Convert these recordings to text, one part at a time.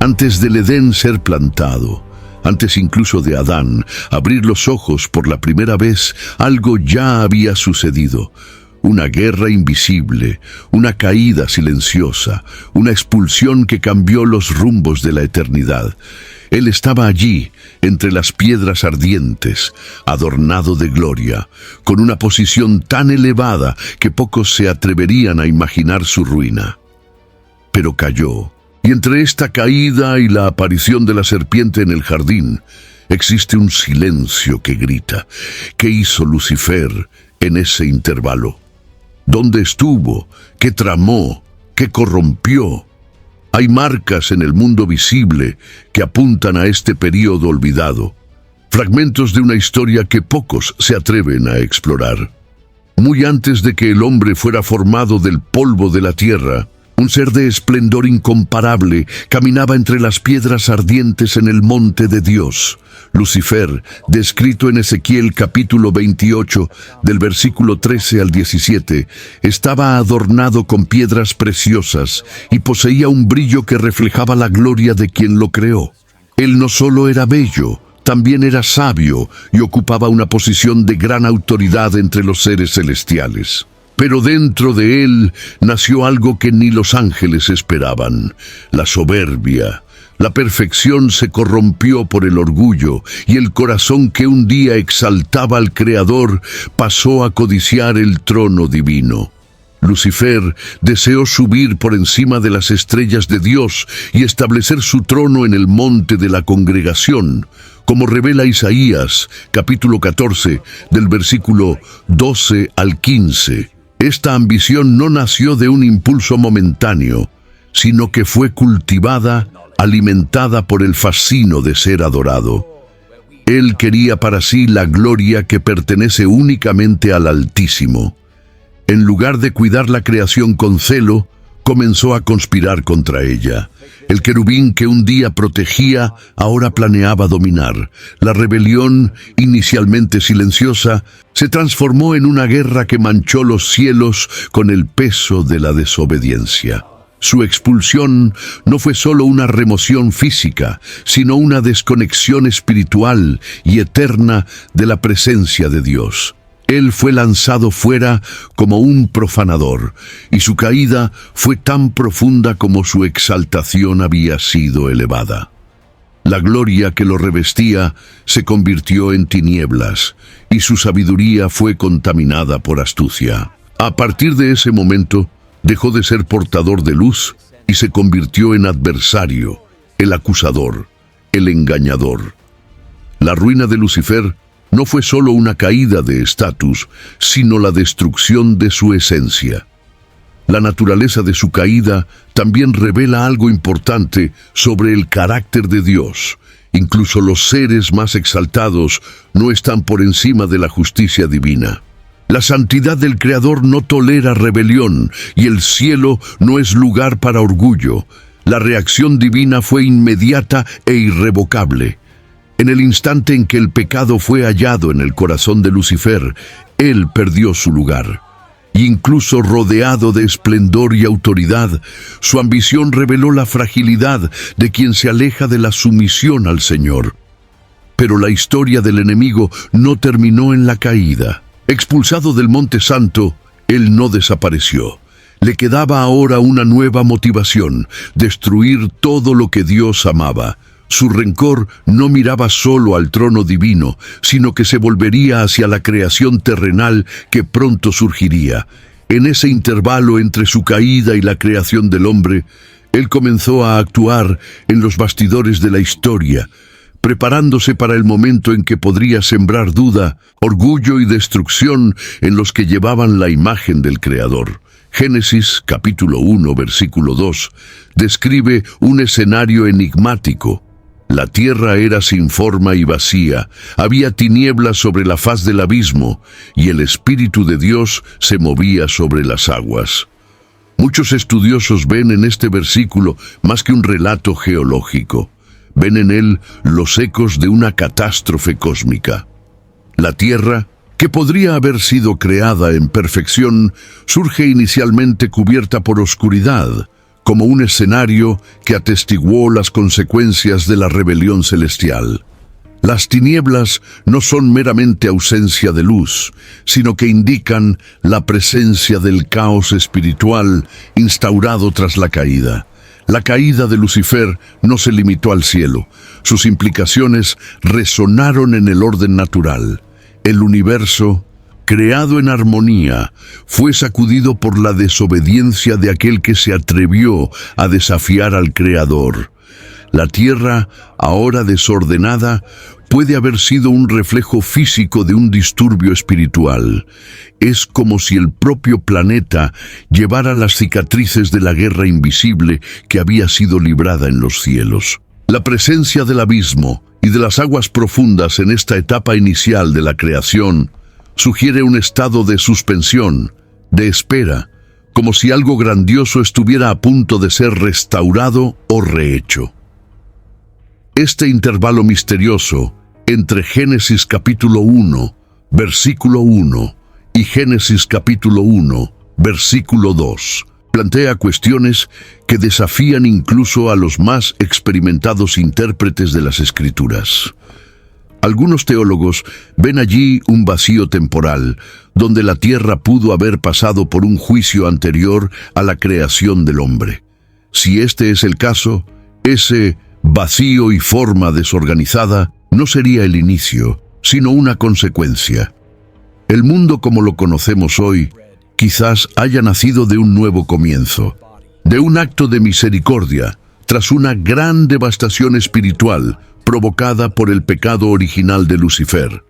Antes del Edén ser plantado, antes incluso de Adán abrir los ojos por la primera vez, algo ya había sucedido. Una guerra invisible, una caída silenciosa, una expulsión que cambió los rumbos de la eternidad. Él estaba allí, entre las piedras ardientes, adornado de gloria, con una posición tan elevada que pocos se atreverían a imaginar su ruina. Pero cayó, y entre esta caída y la aparición de la serpiente en el jardín, existe un silencio que grita. ¿Qué hizo Lucifer en ese intervalo? ¿Dónde estuvo? ¿Qué tramó? ¿Qué corrompió? Hay marcas en el mundo visible que apuntan a este período olvidado, fragmentos de una historia que pocos se atreven a explorar. Muy antes de que el hombre fuera formado del polvo de la tierra, un ser de esplendor incomparable caminaba entre las piedras ardientes en el monte de Dios. Lucifer, descrito en Ezequiel capítulo 28, del versículo 13 al 17, estaba adornado con piedras preciosas y poseía un brillo que reflejaba la gloria de quien lo creó. Él no solo era bello, también era sabio y ocupaba una posición de gran autoridad entre los seres celestiales. Pero dentro de él nació algo que ni los ángeles esperaban: la soberbia. La perfección se corrompió por el orgullo, y el corazón que un día exaltaba al Creador pasó a codiciar el trono divino. Lucifer deseó subir por encima de las estrellas de Dios y establecer su trono en el monte de la congregación, como revela Isaías, capítulo 14, del versículo 12 al 15. Esta ambición no nació de un impulso momentáneo, sino que fue cultivada, alimentada por el fascino de ser adorado. Él quería para sí la gloria que pertenece únicamente al Altísimo. En lugar de cuidar la creación con celo, comenzó a conspirar contra ella. El querubín que un día protegía, ahora planeaba dominar. La rebelión, inicialmente silenciosa, se transformó en una guerra que manchó los cielos con el peso de la desobediencia. Su expulsión no fue solo una remoción física, sino una desconexión espiritual y eterna de la presencia de Dios. Él fue lanzado fuera como un profanador, y su caída fue tan profunda como su exaltación había sido elevada. La gloria que lo revestía se convirtió en tinieblas, y su sabiduría fue contaminada por astucia. A partir de ese momento, dejó de ser portador de luz y se convirtió en adversario, el acusador, el engañador. La ruina de Lucifer no fue solo una caída de estatus, sino la destrucción de su esencia. La naturaleza de su caída también revela algo importante sobre el carácter de Dios. Incluso los seres más exaltados no están por encima de la justicia divina. La santidad del Creador no tolera rebelión, y el cielo no es lugar para orgullo. La reacción divina fue inmediata e irrevocable. En el instante en que el pecado fue hallado en el corazón de Lucifer, él perdió su lugar. Incluso rodeado de esplendor y autoridad, su ambición reveló la fragilidad de quien se aleja de la sumisión al Señor. Pero la historia del enemigo no terminó en la caída. Expulsado del Monte Santo, él no desapareció. Le quedaba ahora una nueva motivación: destruir todo lo que Dios amaba. Su rencor no miraba solo al trono divino, sino que se volvería hacia la creación terrenal que pronto surgiría. En ese intervalo entre su caída y la creación del hombre, él comenzó a actuar en los bastidores de la historia, preparándose para el momento en que podría sembrar duda, orgullo y destrucción en los que llevaban la imagen del Creador. Génesis capítulo 1, versículo 2, describe un escenario enigmático. La tierra era sin forma y vacía, había tinieblas sobre la faz del abismo, y el Espíritu de Dios se movía sobre las aguas. Muchos estudiosos ven en este versículo más que un relato geológico. Ven en él los ecos de una catástrofe cósmica. La Tierra, que podría haber sido creada en perfección, surge inicialmente cubierta por oscuridad, como un escenario que atestiguó las consecuencias de la rebelión celestial. Las tinieblas no son meramente ausencia de luz, sino que indican la presencia del caos espiritual instaurado tras la caída. La caída de Lucifer no se limitó al cielo. Sus implicaciones resonaron en el orden natural. El universo, creado en armonía, fue sacudido por la desobediencia de aquel que se atrevió a desafiar al Creador. La tierra, ahora desordenada, puede haber sido un reflejo físico de un disturbio espiritual. Es como si el propio planeta llevara las cicatrices de la guerra invisible que había sido librada en los cielos. La presencia del abismo y de las aguas profundas en esta etapa inicial de la creación sugiere un estado de suspensión, de espera, como si algo grandioso estuviera a punto de ser restaurado o rehecho. Este intervalo misterioso entre Génesis capítulo 1, versículo 1 y Génesis capítulo 1, versículo 2, plantea cuestiones que desafían incluso a los más experimentados intérpretes de las Escrituras. Algunos teólogos ven allí un vacío temporal, donde la tierra pudo haber pasado por un juicio anterior a la creación del hombre. Si este es el caso, ese vacío y forma desorganizada no sería el inicio, sino una consecuencia. El mundo como lo conocemos hoy quizás haya nacido de un nuevo comienzo, de un acto de misericordia, tras una gran devastación espiritual provocada por el pecado original de Lucifer.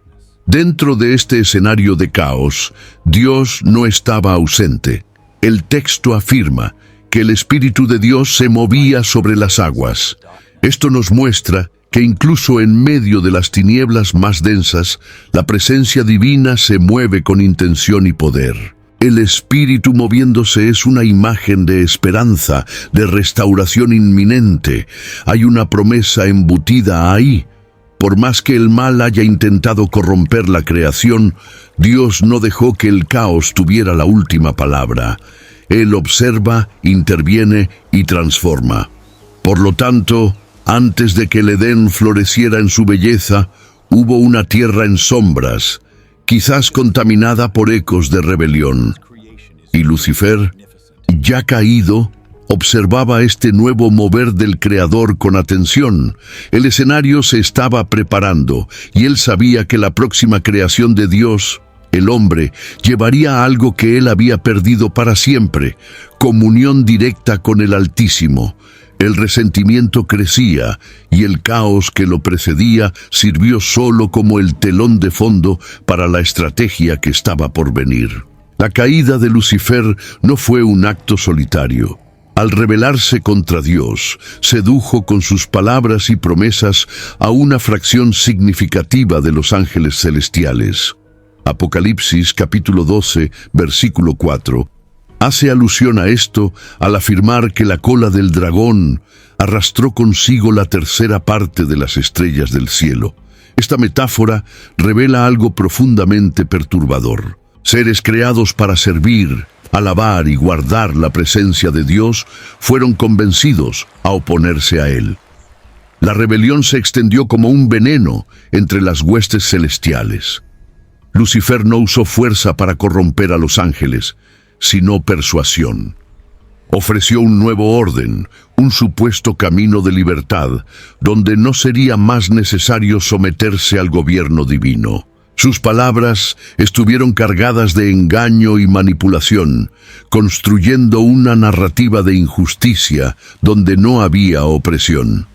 Dentro de este escenario de caos, Dios no estaba ausente. El texto afirma que el Espíritu de Dios se movía sobre las aguas. Esto nos muestra que incluso en medio de las tinieblas más densas, la presencia divina se mueve con intención y poder. El Espíritu moviéndose es una imagen de esperanza, de restauración inminente. Hay una promesa embutida ahí. Por más que el mal haya intentado corromper la creación, Dios no dejó que el caos tuviera la última palabra. Él observa, interviene y transforma. Por lo tanto, antes de que el Edén floreciera en su belleza, hubo una tierra en sombras, quizás contaminada por ecos de rebelión. Y Lucifer, ya caído, observaba este nuevo mover del Creador con atención. El escenario se estaba preparando, y él sabía que la próxima creación de Dios, el hombre, llevaría algo que él había perdido para siempre: comunión directa con el Altísimo. El resentimiento crecía y el caos que lo precedía sirvió solo como el telón de fondo para la estrategia que estaba por venir. La caída de Lucifer no fue un acto solitario. Al rebelarse contra Dios, sedujo con sus palabras y promesas a una fracción significativa de los ángeles celestiales. Apocalipsis capítulo 12, versículo 4, hace alusión a esto al afirmar que la cola del dragón arrastró consigo la tercera parte de las estrellas del cielo. Esta metáfora revela algo profundamente perturbador. Seres creados para servir, alabar y guardar la presencia de Dios fueron convencidos a oponerse a Él. La rebelión se extendió como un veneno entre las huestes celestiales. Lucifer no usó fuerza para corromper a los ángeles, sino persuasión. Ofreció un nuevo orden, un supuesto camino de libertad, donde no sería más necesario someterse al gobierno divino. Sus palabras estuvieron cargadas de engaño y manipulación, construyendo una narrativa de injusticia donde no había opresión.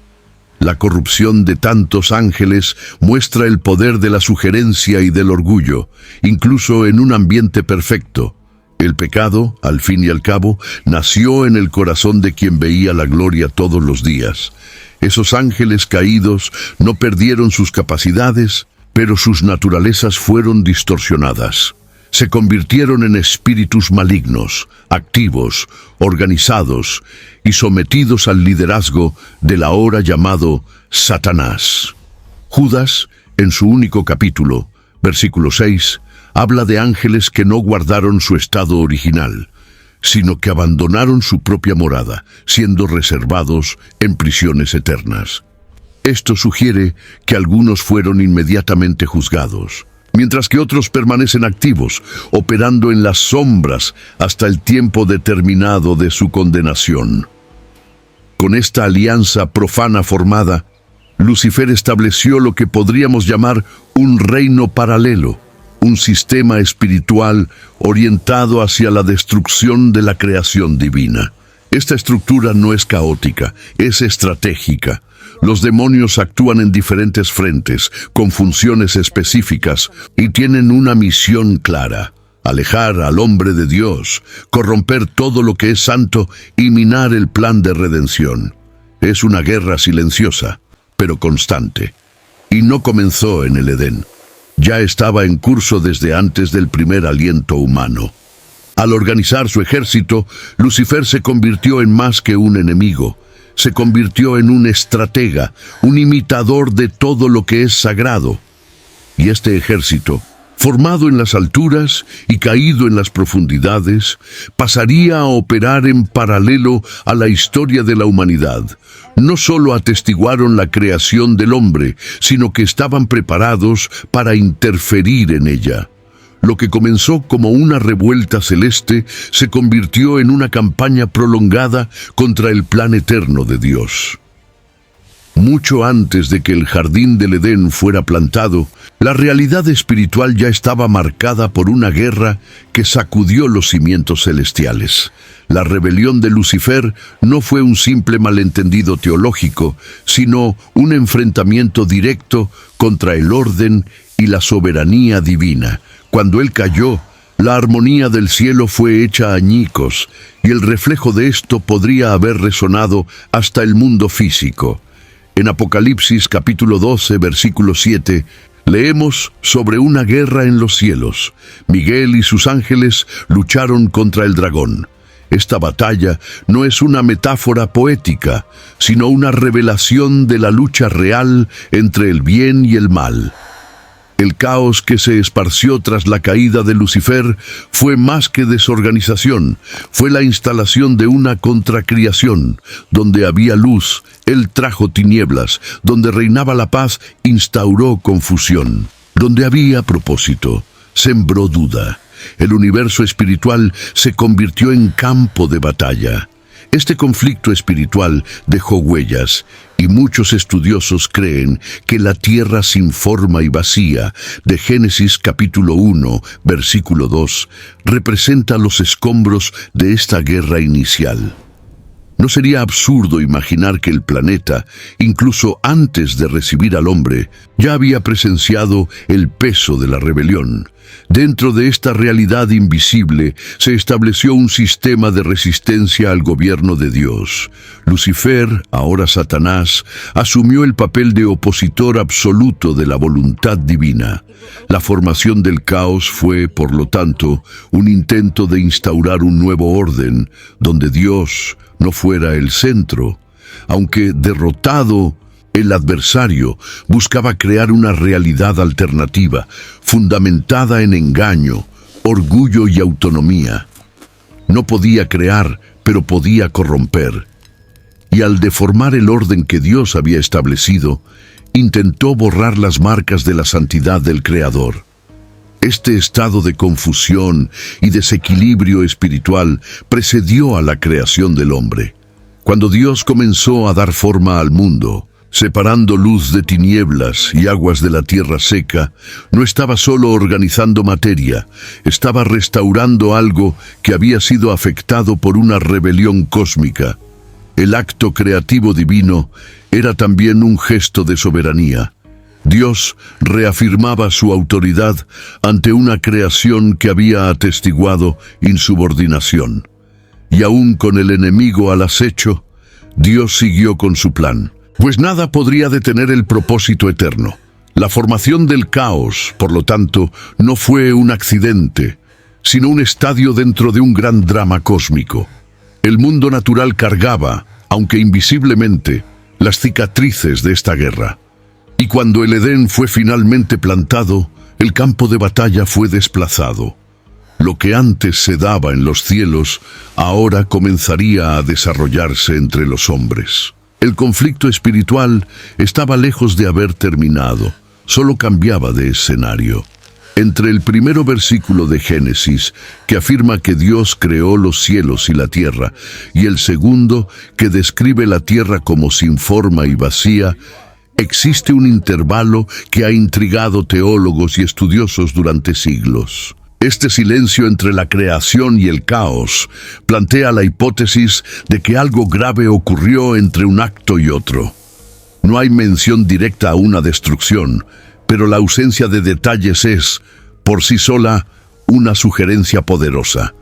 La corrupción de tantos ángeles muestra el poder de la sugerencia y del orgullo, incluso en un ambiente perfecto. El pecado, al fin y al cabo, nació en el corazón de quien veía la gloria todos los días. Esos ángeles caídos no perdieron sus capacidades, pero sus naturalezas fueron distorsionadas. Se convirtieron en espíritus malignos, activos, organizados y sometidos al liderazgo del ahora llamado Satanás. Judas, en su único capítulo, versículo 6, habla de ángeles que no guardaron su estado original. sino que abandonaron su propia morada, siendo reservados en prisiones eternas. Esto sugiere que algunos fueron inmediatamente juzgados, mientras que otros permanecen activos, operando en las sombras hasta el tiempo determinado de su condenación. Con esta alianza profana formada, Lucifer estableció lo que podríamos llamar un reino paralelo, un sistema espiritual orientado hacia la destrucción de la creación divina. Esta estructura no es caótica, es estratégica. Los demonios actúan en diferentes frentes, con funciones específicas, y tienen una misión clara: alejar al hombre de Dios, corromper todo lo que es santo y minar el plan de redención. Es una guerra silenciosa, pero constante. Y no comenzó en el Edén. Ya estaba en curso desde antes del primer aliento humano. Al organizar su ejército, Lucifer se convirtió en más que un enemigo. Se convirtió en un estratega, un imitador de todo lo que es sagrado. Y este ejército, formado en las alturas y caído en las profundidades, pasaría a operar en paralelo a la historia de la humanidad. No solo atestiguaron la creación del hombre, sino que estaban preparados para interferir en ella. Lo que comenzó como una revuelta celeste se convirtió en una campaña prolongada contra el plan eterno de Dios. Mucho antes de que el jardín del Edén fuera plantado, la realidad espiritual ya estaba marcada por una guerra que sacudió los cimientos celestiales. La rebelión de Lucifer no fue un simple malentendido teológico, sino un enfrentamiento directo contra el orden y la soberanía divina. Cuando él cayó, la armonía del cielo fue hecha añicos, y el reflejo de esto podría haber resonado hasta el mundo físico. En Apocalipsis capítulo 12, versículo 7, leemos sobre una guerra en los cielos. Miguel y sus ángeles lucharon contra el dragón. Esta batalla no es una metáfora poética, sino una revelación de la lucha real entre el bien y el mal. El caos que se esparció tras la caída de Lucifer fue más que desorganización, fue la instalación de una contracreación. Donde había luz, él trajo tinieblas; donde reinaba la paz, instauró confusión; donde había propósito, sembró duda. El universo espiritual se convirtió en campo de batalla. Este conflicto espiritual dejó huellas, y muchos estudiosos creen que la tierra sin forma y vacía, de Génesis capítulo 1, versículo 2, representa los escombros de esta guerra inicial. ¿No sería absurdo imaginar que el planeta, incluso antes de recibir al hombre, ya había presenciado el peso de la rebelión? Dentro de esta realidad invisible se estableció un sistema de resistencia al gobierno de Dios. Lucifer, ahora Satanás, asumió el papel de opositor absoluto de la voluntad divina. La formación del caos fue, por lo tanto, un intento de instaurar un nuevo orden, donde Dios no fuera el centro. Aunque derrotado, el adversario buscaba crear una realidad alternativa, fundamentada en engaño, orgullo y autonomía. No podía crear, pero podía corromper. Y al deformar el orden que Dios había establecido, intentó borrar las marcas de la santidad del Creador. Este estado de confusión y desequilibrio espiritual precedió a la creación del hombre. Cuando Dios comenzó a dar forma al mundo, separando luz de tinieblas y aguas de la tierra seca, no estaba solo organizando materia, estaba restaurando algo que había sido afectado por una rebelión cósmica. El acto creativo divino era también un gesto de soberanía. Dios reafirmaba su autoridad ante una creación que había atestiguado insubordinación. Y aún con el enemigo al acecho, Dios siguió con su plan, pues nada podría detener el propósito eterno. La formación del caos, por lo tanto, no fue un accidente, sino un estadio dentro de un gran drama cósmico. El mundo natural cargaba, aunque invisiblemente, las cicatrices de esta guerra. Y cuando el Edén fue finalmente plantado, el campo de batalla fue desplazado. Lo que antes se daba en los cielos, ahora comenzaría a desarrollarse entre los hombres. El conflicto espiritual estaba lejos de haber terminado, solo cambiaba de escenario. Entre el primero versículo de Génesis, que afirma que Dios creó los cielos y la tierra, y el segundo, que describe la tierra como sin forma y vacía, existe un intervalo que ha intrigado teólogos y estudiosos durante siglos. Este silencio entre la creación y el caos plantea la hipótesis de que algo grave ocurrió entre un acto y otro. No hay mención directa a una destrucción, pero la ausencia de detalles es, por sí sola, una sugerencia poderosa.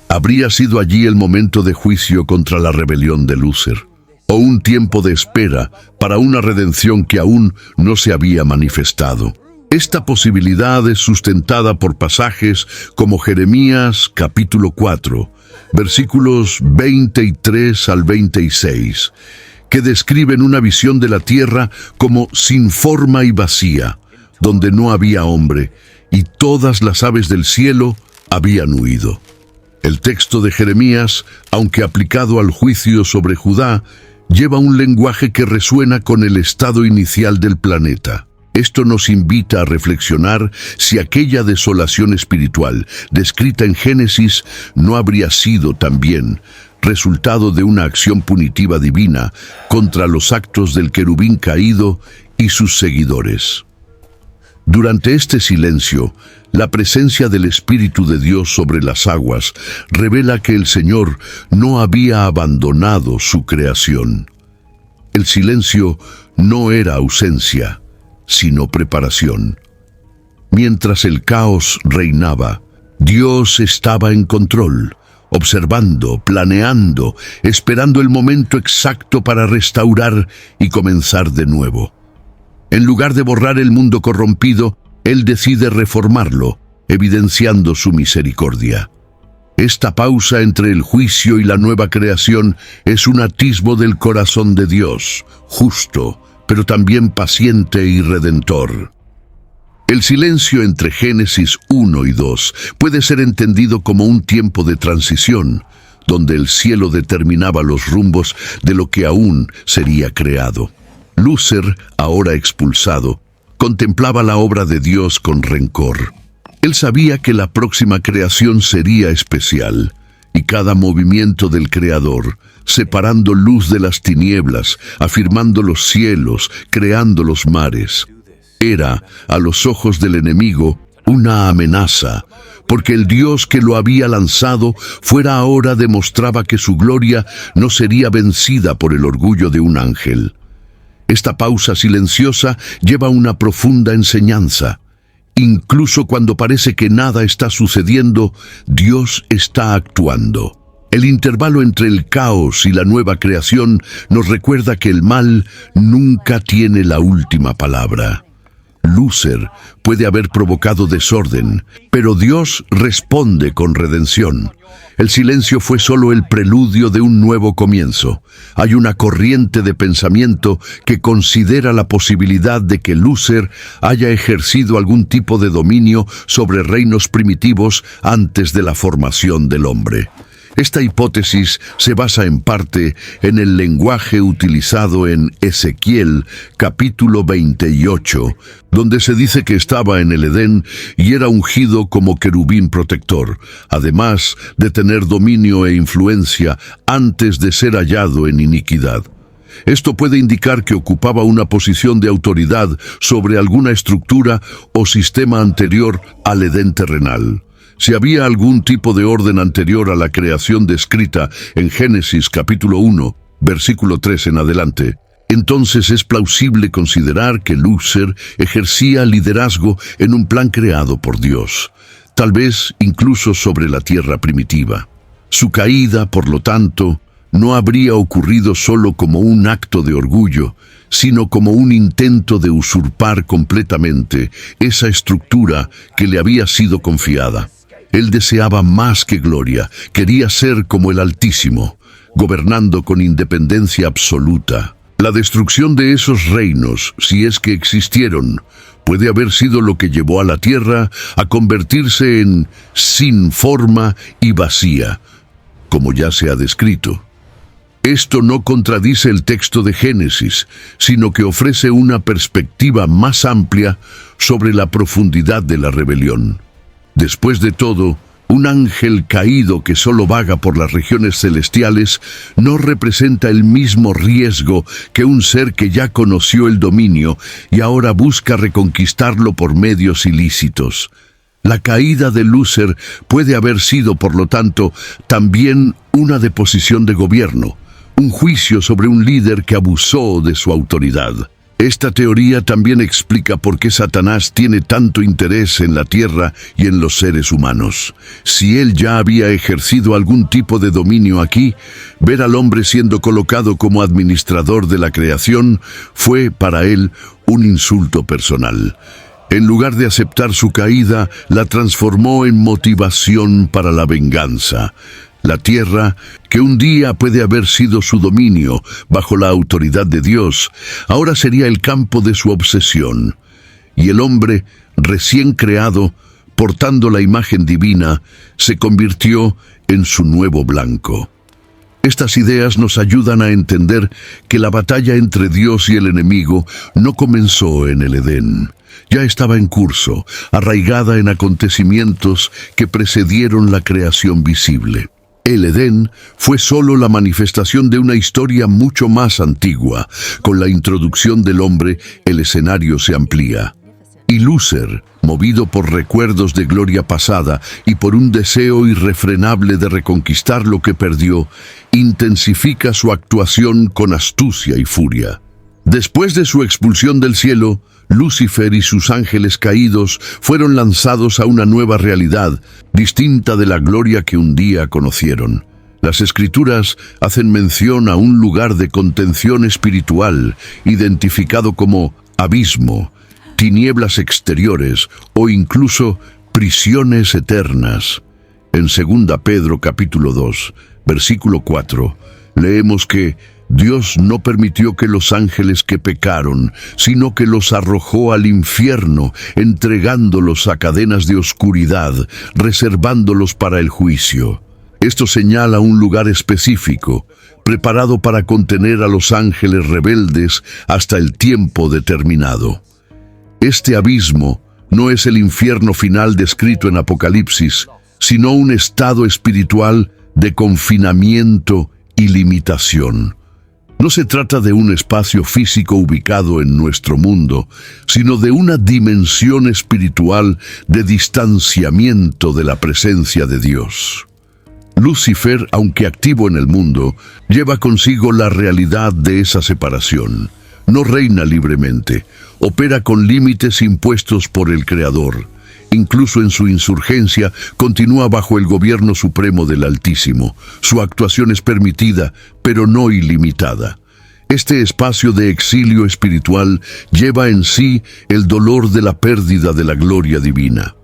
Habría sido allí el momento de juicio contra la rebelión de Lúcer, o un tiempo de espera para una redención que aún no se había manifestado. Esta posibilidad es sustentada por pasajes como Jeremías capítulo 4, versículos 23 al 26, que describen una visión de la tierra como sin forma y vacía, donde no había hombre, y todas las aves del cielo habían huido. El texto de Jeremías, aunque aplicado al juicio sobre Judá, lleva un lenguaje que resuena con el estado inicial del planeta. Esto nos invita a reflexionar si aquella desolación espiritual descrita en Génesis no habría sido también resultado de una acción punitiva divina contra los actos del querubín caído y sus seguidores. Durante este silencio, la presencia del Espíritu de Dios sobre las aguas revela que el Señor no había abandonado su creación. El silencio no era ausencia, sino preparación. Mientras el caos reinaba, Dios estaba en control, observando, planeando, esperando el momento exacto para restaurar y comenzar de nuevo. En lugar de borrar el mundo corrompido, Él decide reformarlo, evidenciando su misericordia. Esta pausa entre el juicio y la nueva creación es un atisbo del corazón de Dios, justo, pero también paciente y redentor. El silencio entre Génesis 1 y 2 puede ser entendido como un tiempo de transición, donde el cielo determinaba los rumbos de lo que aún sería creado. Lúcer, ahora expulsado, contemplaba la obra de Dios con rencor. Él sabía que la próxima creación sería especial, y cada movimiento del Creador, separando luz de las tinieblas, afirmando los cielos, creando los mares, era, a los ojos del enemigo, una amenaza, porque el Dios que lo había lanzado fuera ahora demostraba que su gloria no sería vencida por el orgullo de un ángel. Esta pausa silenciosa lleva una profunda enseñanza. Incluso cuando parece que nada está sucediendo, Dios está actuando. El intervalo entre el caos y la nueva creación nos recuerda que el mal nunca tiene la última palabra. Lúcer puede haber provocado desorden, pero Dios responde con redención. El silencio fue solo el preludio de un nuevo comienzo. Hay una corriente de pensamiento que considera la posibilidad de que Lúcer haya ejercido algún tipo de dominio sobre reinos primitivos antes de la formación del hombre. Esta hipótesis se basa en parte en el lenguaje utilizado en Ezequiel, capítulo 28, donde se dice que estaba en el Edén y era ungido como querubín protector, además de tener dominio e influencia antes de ser hallado en iniquidad. Esto puede indicar que ocupaba una posición de autoridad sobre alguna estructura o sistema anterior al Edén terrenal. Si había algún tipo de orden anterior a la creación descrita en Génesis capítulo 1, versículo 3 en adelante, entonces es plausible considerar que Lúcer ejercía liderazgo en un plan creado por Dios, tal vez incluso sobre la tierra primitiva. Su caída, por lo tanto, no habría ocurrido solo como un acto de orgullo, sino como un intento de usurpar completamente esa estructura que le había sido confiada. Él deseaba más que gloria, quería ser como el Altísimo, gobernando con independencia absoluta. La destrucción de esos reinos, si es que existieron, puede haber sido lo que llevó a la tierra a convertirse en sin forma y vacía, como ya se ha descrito. Esto no contradice el texto de Génesis, sino que ofrece una perspectiva más amplia sobre la profundidad de la rebelión. Después de todo, un ángel caído que solo vaga por las regiones celestiales no representa el mismo riesgo que un ser que ya conoció el dominio y ahora busca reconquistarlo por medios ilícitos. La caída de Lúcifer puede haber sido, por lo tanto, también una deposición de gobierno, un juicio sobre un líder que abusó de su autoridad. Esta teoría también explica por qué Satanás tiene tanto interés en la tierra y en los seres humanos. Si él ya había ejercido algún tipo de dominio aquí, ver al hombre siendo colocado como administrador de la creación fue para él un insulto personal. En lugar de aceptar su caída, la transformó en motivación para la venganza. La tierra, que un día puede haber sido su dominio bajo la autoridad de Dios, ahora sería el campo de su obsesión. Y el hombre, recién creado, portando la imagen divina, se convirtió en su nuevo blanco. Estas ideas nos ayudan a entender que la batalla entre Dios y el enemigo no comenzó en el Edén. Ya estaba en curso, arraigada en acontecimientos que precedieron la creación visible. El Edén fue solo la manifestación de una historia mucho más antigua. Con la introducción del hombre, el escenario se amplía. Y Lúcifer, movido por recuerdos de gloria pasada y por un deseo irrefrenable de reconquistar lo que perdió, intensifica su actuación con astucia y furia. Después de su expulsión del cielo, Lúcifer y sus ángeles caídos fueron lanzados a una nueva realidad, distinta de la gloria que un día conocieron. Las Escrituras hacen mención a un lugar de contención espiritual, identificado como abismo, tinieblas exteriores o incluso prisiones eternas. En 2 Pedro capítulo 2, versículo 4, leemos que Dios no permitió que los ángeles que pecaron, sino que los arrojó al infierno, entregándolos a cadenas de oscuridad, reservándolos para el juicio. Esto señala un lugar específico, preparado para contener a los ángeles rebeldes hasta el tiempo determinado. Este abismo no es el infierno final descrito en Apocalipsis, sino un estado espiritual de confinamiento y limitación. No se trata de un espacio físico ubicado en nuestro mundo, sino de una dimensión espiritual de distanciamiento de la presencia de Dios. Lúcifer, aunque activo en el mundo, lleva consigo la realidad de esa separación. No reina libremente, opera con límites impuestos por el Creador. Incluso en su insurgencia, continúa bajo el gobierno supremo del Altísimo. Su actuación es permitida, pero no ilimitada. Este espacio de exilio espiritual lleva en sí el dolor de la pérdida de la gloria divina.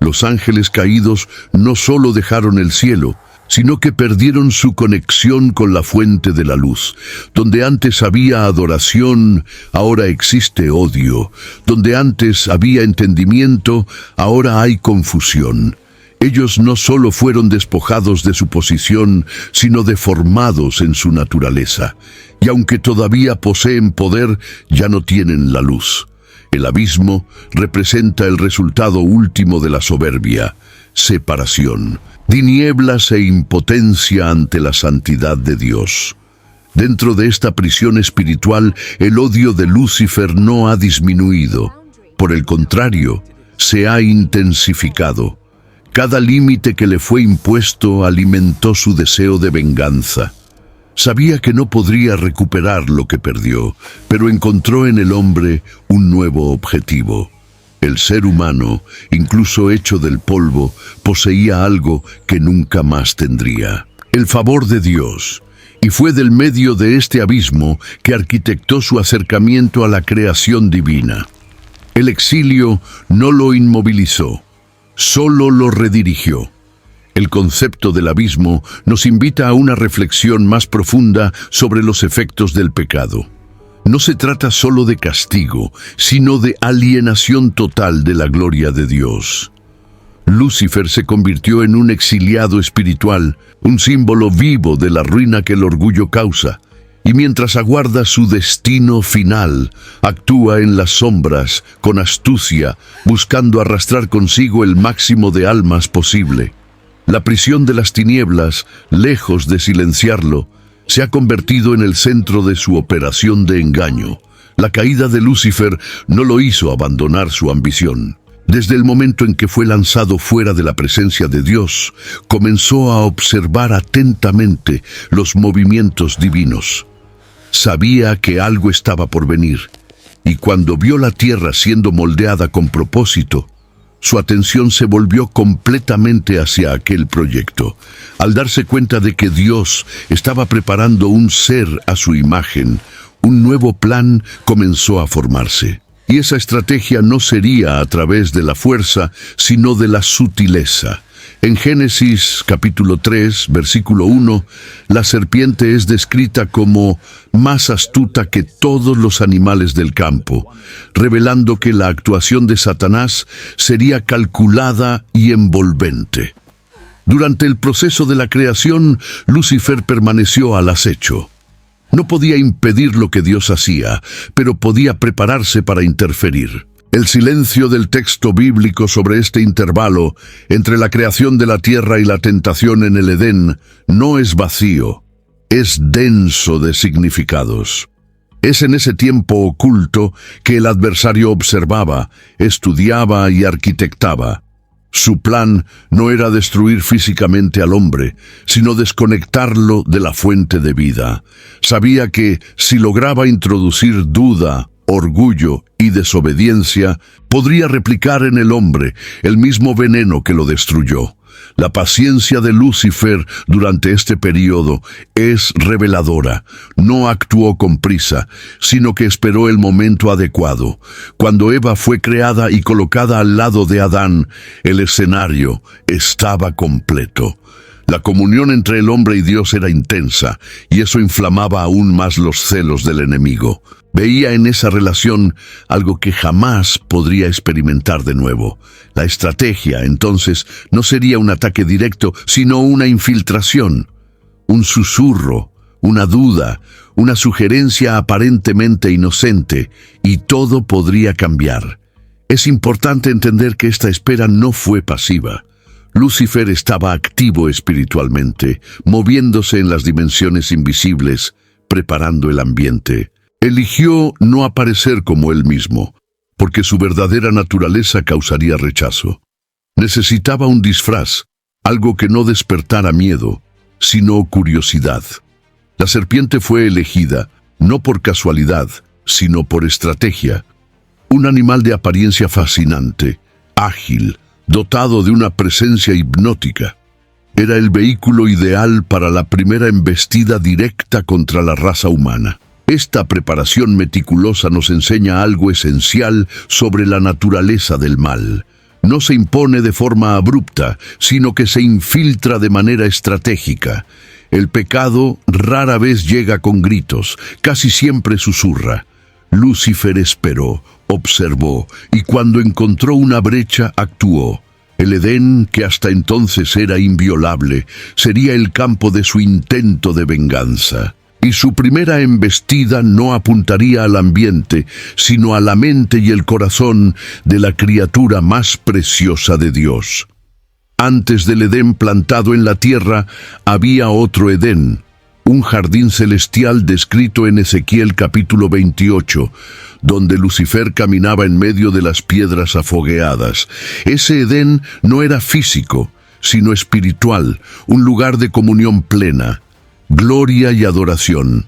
Los ángeles caídos no solo dejaron el cielo, sino que perdieron su conexión con la fuente de la luz. Donde antes había adoración, ahora existe odio. Donde antes había entendimiento, ahora hay confusión. Ellos no solo fueron despojados de su posición, sino deformados en su naturaleza. Y aunque todavía poseen poder, ya no tienen la luz. El abismo representa el resultado último de la soberbia, separación, tinieblas e impotencia ante la santidad de Dios. Dentro de esta prisión espiritual, el odio de Lúcifer no ha disminuido. Por el contrario, se ha intensificado. Cada límite que le fue impuesto alimentó su deseo de venganza. Sabía que no podría recuperar lo que perdió, pero encontró en el hombre un nuevo objetivo. El ser humano, incluso hecho del polvo, poseía algo que nunca más tendría: el favor de Dios. Y fue del medio de este abismo que arquitectó su acercamiento a la creación divina. El exilio no lo inmovilizó, solo lo redirigió. El concepto del abismo nos invita a una reflexión más profunda sobre los efectos del pecado. No se trata solo de castigo, sino de alienación total de la gloria de Dios. Lucifer se convirtió en un exiliado espiritual, un símbolo vivo de la ruina que el orgullo causa, y mientras aguarda su destino final, actúa en las sombras, con astucia, buscando arrastrar consigo el máximo de almas posible. La prisión de las tinieblas, lejos de silenciarlo, se ha convertido en el centro de su operación de engaño. La caída de Lucifer no lo hizo abandonar su ambición. Desde el momento en que fue lanzado fuera de la presencia de Dios, comenzó a observar atentamente los movimientos divinos. Sabía que algo estaba por venir, y cuando vio la tierra siendo moldeada con propósito, su atención se volvió completamente hacia aquel proyecto. Al darse cuenta de que Dios estaba preparando un ser a su imagen, un nuevo plan comenzó a formarse. Y esa estrategia no sería a través de la fuerza, sino de la sutileza. En Génesis capítulo 3, versículo 1, la serpiente es descrita como más astuta que todos los animales del campo, revelando que la actuación de Satanás sería calculada y envolvente. Durante el proceso de la creación, Lucifer permaneció al acecho. No podía impedir lo que Dios hacía, pero podía prepararse para interferir. El silencio del texto bíblico sobre este intervalo entre la creación de la tierra y la tentación en el Edén no es vacío, es denso de significados. Es en ese tiempo oculto que el adversario observaba, estudiaba y arquitectaba. Su plan no era destruir físicamente al hombre, sino desconectarlo de la fuente de vida. Sabía que si lograba introducir duda, orgullo y desobediencia, podría replicar en el hombre el mismo veneno que lo destruyó. La paciencia de Lucifer durante este periodo es reveladora. No actuó con prisa, sino que esperó el momento adecuado. Cuando Eva fue creada y colocada al lado de Adán, el escenario estaba completo. La comunión entre el hombre y Dios era intensa, y eso inflamaba aún más los celos del enemigo. Veía en esa relación algo que jamás podría experimentar de nuevo. La estrategia, entonces, no sería un ataque directo, sino una infiltración, un susurro, una duda, una sugerencia aparentemente inocente, y todo podría cambiar. Es importante entender que esta espera no fue pasiva. Lucifer estaba activo espiritualmente, moviéndose en las dimensiones invisibles, preparando el ambiente. Eligió no aparecer como él mismo, porque su verdadera naturaleza causaría rechazo. Necesitaba un disfraz, algo que no despertara miedo, sino curiosidad. La serpiente fue elegida, no por casualidad, sino por estrategia. Un animal de apariencia fascinante, ágil, dotado de una presencia hipnótica. Era el vehículo ideal para la primera embestida directa contra la raza humana. Esta preparación meticulosa nos enseña algo esencial sobre la naturaleza del mal. No se impone de forma abrupta, sino que se infiltra de manera estratégica. El pecado rara vez llega con gritos, casi siempre susurra. Lucifer esperó, observó, y cuando encontró una brecha, actuó. El Edén, que hasta entonces era inviolable, sería el campo de su intento de venganza. Y su primera embestida no apuntaría al ambiente, sino a la mente y el corazón de la criatura más preciosa de Dios. Antes del Edén plantado en la tierra, había otro Edén, un jardín celestial descrito en Ezequiel capítulo 28, donde Lucifer caminaba en medio de las piedras afogueadas. Ese Edén no era físico, sino espiritual, un lugar de comunión plena, gloria y adoración.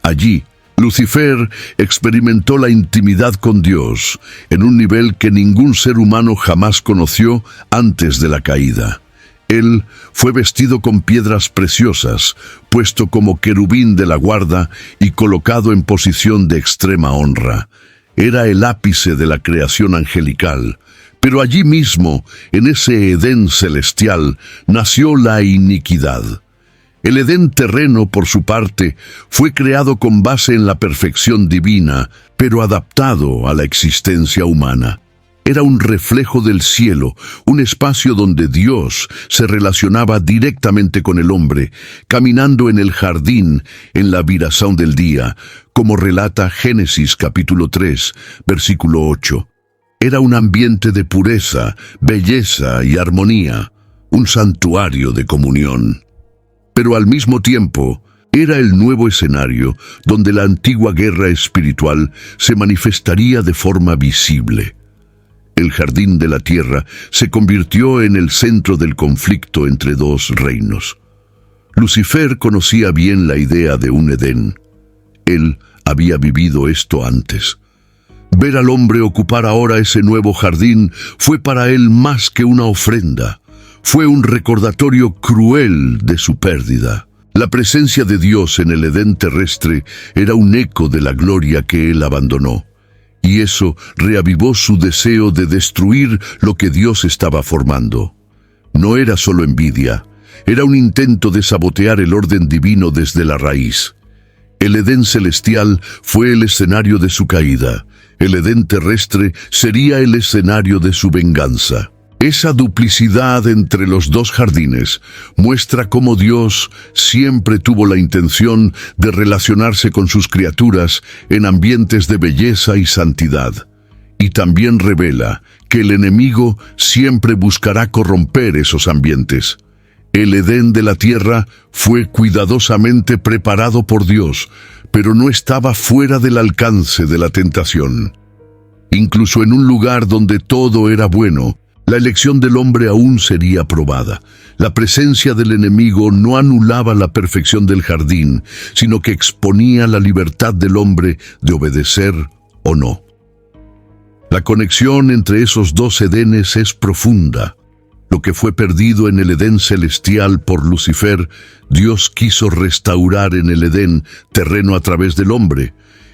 Allí, Lucifer experimentó la intimidad con Dios en un nivel que ningún ser humano jamás conoció antes de la caída. Él fue vestido con piedras preciosas, puesto como querubín de la guarda y colocado en posición de extrema honra. Era el ápice de la creación angelical, pero allí mismo, en ese Edén celestial, nació la iniquidad. El Edén terreno, por su parte, fue creado con base en la perfección divina, pero adaptado a la existencia humana. Era un reflejo del cielo, un espacio donde Dios se relacionaba directamente con el hombre, caminando en el jardín en la viración del día, como relata Génesis capítulo 3, versículo 8. Era un ambiente de pureza, belleza y armonía, un santuario de comunión. Pero al mismo tiempo, era el nuevo escenario donde la antigua guerra espiritual se manifestaría de forma visible. El jardín de la tierra se convirtió en el centro del conflicto entre dos reinos. Lucifer conocía bien la idea de un Edén. Él había vivido esto antes. Ver al hombre ocupar ahora ese nuevo jardín fue para él más que una ofrenda. Fue un recordatorio cruel de su pérdida. La presencia de Dios en el Edén terrestre era un eco de la gloria que él abandonó. Y eso reavivó su deseo de destruir lo que Dios estaba formando. No era solo envidia, era un intento de sabotear el orden divino desde la raíz. El Edén celestial fue el escenario de su caída. El Edén terrestre sería el escenario de su venganza. Esa duplicidad entre los dos jardines muestra cómo Dios siempre tuvo la intención de relacionarse con sus criaturas en ambientes de belleza y santidad. Y también revela que el enemigo siempre buscará corromper esos ambientes. El Edén de la tierra fue cuidadosamente preparado por Dios, pero no estaba fuera del alcance de la tentación. Incluso en un lugar donde todo era bueno, la elección del hombre aún sería probada. La presencia del enemigo no anulaba la perfección del jardín, sino que exponía la libertad del hombre de obedecer o no. La conexión entre esos dos Edenes es profunda. Lo que fue perdido en el Edén celestial por Lucifer, Dios quiso restaurar en el Edén terreno a través del hombre.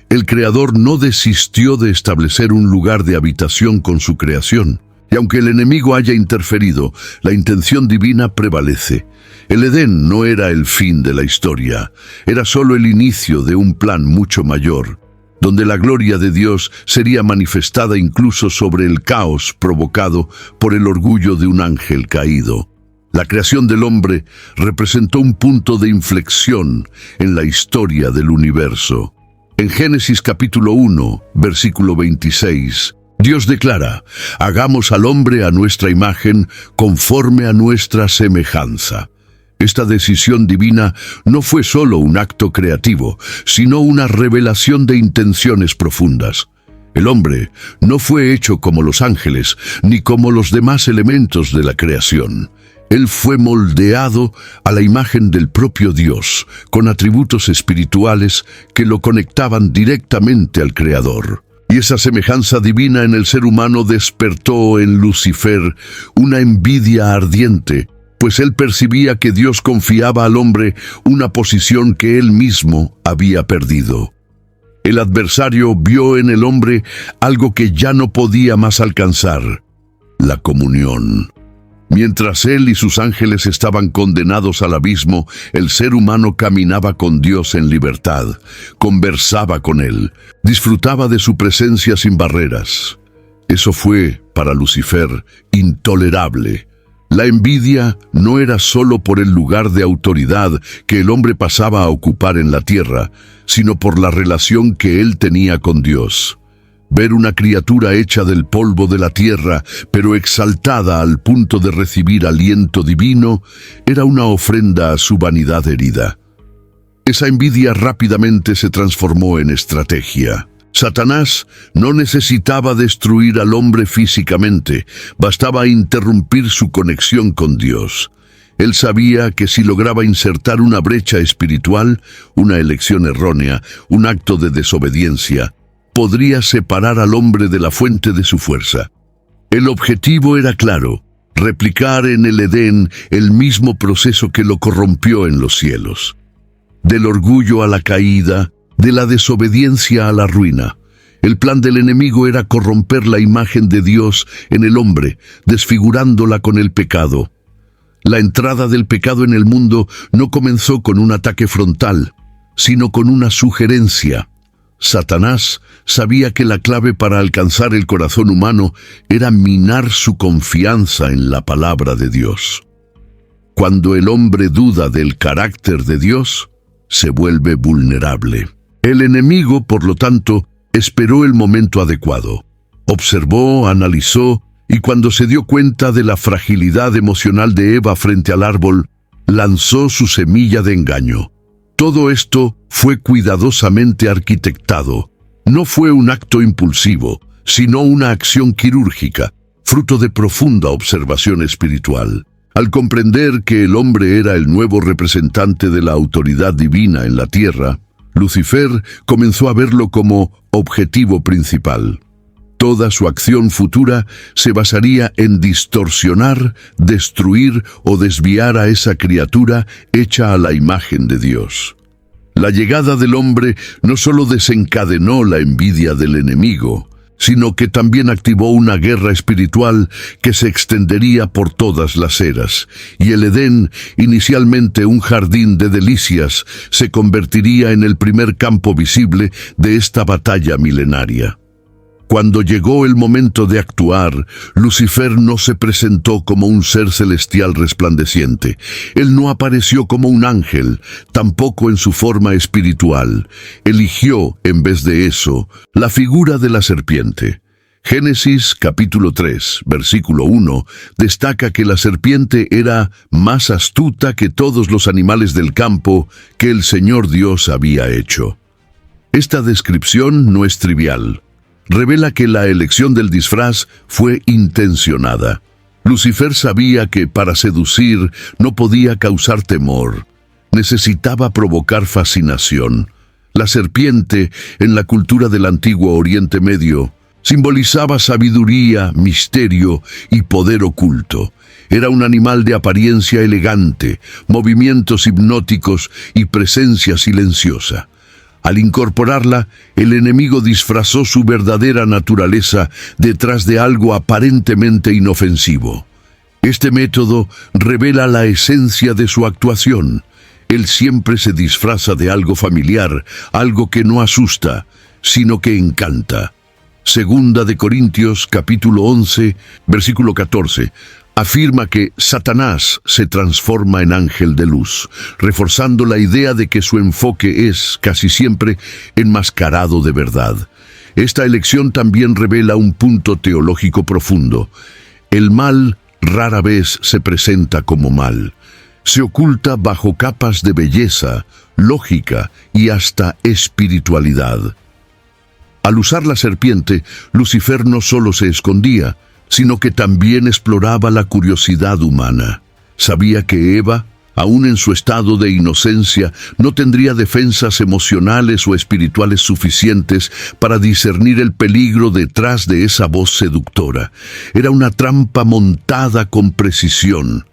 El Creador no desistió de establecer un lugar de habitación con su creación. Y aunque el enemigo haya interferido, la intención divina prevalece. El Edén no era el fin de la historia, era solo el inicio de un plan mucho mayor, donde la gloria de Dios sería manifestada incluso sobre el caos provocado por el orgullo de un ángel caído. La creación del hombre representó un punto de inflexión en la historia del universo. En Génesis capítulo 1, versículo 26, Dios declara: «Hagamos al hombre a nuestra imagen, conforme a nuestra semejanza». Esta decisión divina no fue solo un acto creativo, sino una revelación de intenciones profundas. El hombre no fue hecho como los ángeles, ni como los demás elementos de la creación. Él fue moldeado a la imagen del propio Dios, con atributos espirituales que lo conectaban directamente al Creador. Y esa semejanza divina en el ser humano despertó en Lucifer una envidia ardiente, pues él percibía que Dios confiaba al hombre una posición que él mismo había perdido. El adversario vio en el hombre algo que ya no podía más alcanzar: la comunión. Mientras él y sus ángeles estaban condenados al abismo, el ser humano caminaba con Dios en libertad, conversaba con él, disfrutaba de su presencia sin barreras. Eso fue, para Lucifer, intolerable. La envidia no era solo por el lugar de autoridad que el hombre pasaba a ocupar en la tierra, sino por la relación que él tenía con Dios. Ver una criatura hecha del polvo de la tierra, pero exaltada al punto de recibir aliento divino, era una ofrenda a su vanidad herida. Esa envidia rápidamente se transformó en estrategia. Satanás no necesitaba destruir al hombre físicamente, bastaba interrumpir su conexión con Dios. Él sabía que si lograba insertar una brecha espiritual, una elección errónea, un acto de desobediencia, podría separar al hombre de la fuente de su fuerza. El objetivo era claro: replicar en el Edén el mismo proceso que lo corrompió en los cielos. Del orgullo a la caída, de la desobediencia a la ruina. El plan del enemigo era corromper la imagen de Dios en el hombre, desfigurándola con el pecado. La entrada del pecado en el mundo no comenzó con un ataque frontal, sino con una sugerencia. Satanás sabía que la clave para alcanzar el corazón humano era minar su confianza en la palabra de Dios. Cuando el hombre duda del carácter de Dios, se vuelve vulnerable. El enemigo, por lo tanto, esperó el momento adecuado. Observó, analizó, y cuando se dio cuenta de la fragilidad emocional de Eva frente al árbol, lanzó su semilla de engaño. Todo esto fue cuidadosamente arquitectado. No fue un acto impulsivo, sino una acción quirúrgica, fruto de profunda observación espiritual. Al comprender que el hombre era el nuevo representante de la autoridad divina en la tierra, Lucifer comenzó a verlo como objetivo principal. Toda su acción futura se basaría en distorsionar, destruir o desviar a esa criatura hecha a la imagen de Dios. La llegada del hombre no solo desencadenó la envidia del enemigo, sino que también activó una guerra espiritual que se extendería por todas las eras, y el Edén, inicialmente un jardín de delicias, se convertiría en el primer campo visible de esta batalla milenaria. Cuando llegó el momento de actuar, Lucifer no se presentó como un ser celestial resplandeciente. Él no apareció como un ángel, tampoco en su forma espiritual. Eligió, en vez de eso, la figura de la serpiente. Génesis capítulo 3, versículo 1, destaca que la serpiente era más astuta que todos los animales del campo que el Señor Dios había hecho. Esta descripción no es trivial. Revela que la elección del disfraz fue intencionada. Lucifer sabía que para seducir no podía causar temor. Necesitaba provocar fascinación. La serpiente, en la cultura del antiguo Oriente Medio, simbolizaba sabiduría, misterio y poder oculto. Era un animal de apariencia elegante, movimientos hipnóticos y presencia silenciosa. Al incorporarla, el enemigo disfrazó su verdadera naturaleza detrás de algo aparentemente inofensivo. Este método revela la esencia de su actuación. Él siempre se disfraza de algo familiar, algo que no asusta, sino que encanta. Segunda de Corintios, capítulo 11, versículo 14. Afirma que Satanás se transforma en ángel de luz, reforzando la idea de que su enfoque es, casi siempre, enmascarado de verdad. Esta elección también revela un punto teológico profundo. El mal rara vez se presenta como mal. Se oculta bajo capas de belleza, lógica y hasta espiritualidad. Al usar la serpiente, Lucifer no solo se escondía, sino que también exploraba la curiosidad humana. Sabía que Eva, aún en su estado de inocencia, no tendría defensas emocionales o espirituales suficientes para discernir el peligro detrás de esa voz seductora. Era una trampa montada con precisión.